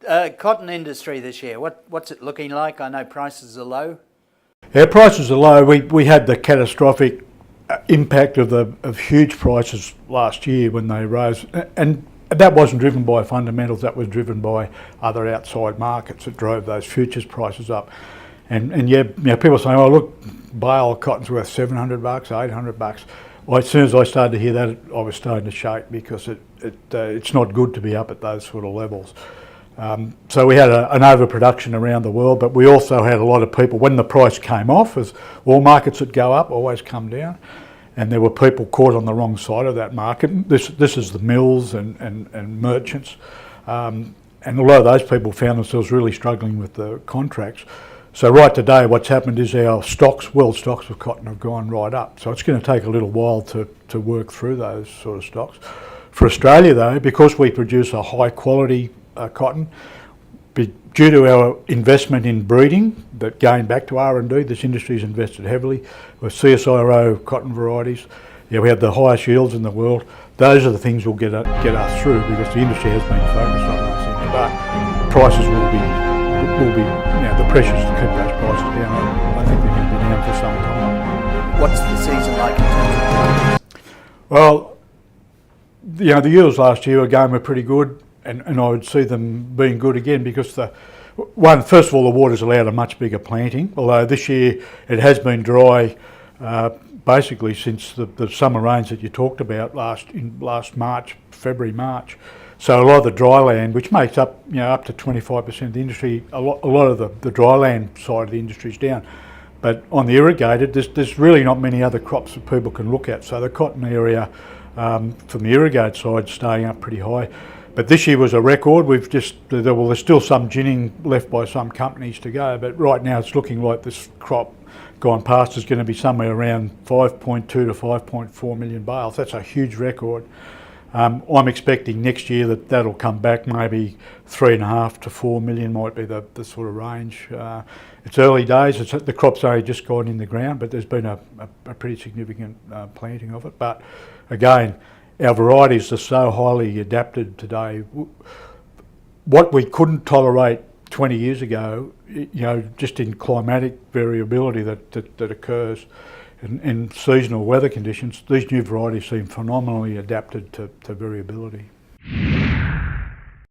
Cotton industry this year, what's it looking like? I know prices are low. Our prices are low. We had the catastrophic impact of huge prices last year when they rose, and that wasn't driven by fundamentals. That was driven by other outside markets that drove those futures prices up. And yeah, people say, oh look, bale cotton's worth $700, $800. Well, as soon as I started to hear that, I was starting to shake, because it's not good to be up at those sort of levels. So we had an overproduction around the world, but we also had a lot of people, when the price came off, as all markets that go up always come down, and there were people caught on the wrong side of that market. This is the mills and merchants, and a lot of those people found themselves really struggling with the contracts. So right today, what's happened is our stocks, world stocks of cotton, have gone right up. So it's going to take a little while to work through those sort of stocks. For Australia though, because we produce a high quality cotton, due to our investment in breeding, that going back to R&D, this industry's invested heavily with CSIRO cotton varieties. Yeah, we have the highest yields in the world. Those are the things that will get us through, because the industry has been focused on those things. But prices will be the pressures to keep those prices down, I think they're going to be down for some time. What's the season like in terms of prices? Well, the yields last year again were pretty good, and I would see them being good again, because first of all, the water's allowed a much bigger planting, although this year it has been dry basically since the summer rains that you talked about last March, February, March. So a lot of the dry land, which makes up up to 25% of the industry, a lot of the dry land side of the industry is down. But on the irrigated, there's really not many other crops that people can look at. So the cotton area from the irrigated side is staying up pretty high. But this year was a record. There's still some ginning left by some companies to go, but right now it's looking like this crop gone past is going to be somewhere around 5.2 to 5.4 million bales. That's a huge record. I'm expecting next year that'll come back, maybe 3.5 to 4 million might be the sort of range. It's early days, the crop's only just gone in the ground, but there's been a pretty significant planting of it. But again, our varieties are so highly adapted today. What we couldn't tolerate 20 years ago, just in climatic variability that occurs, in seasonal weather conditions, these new varieties seem phenomenally adapted to variability.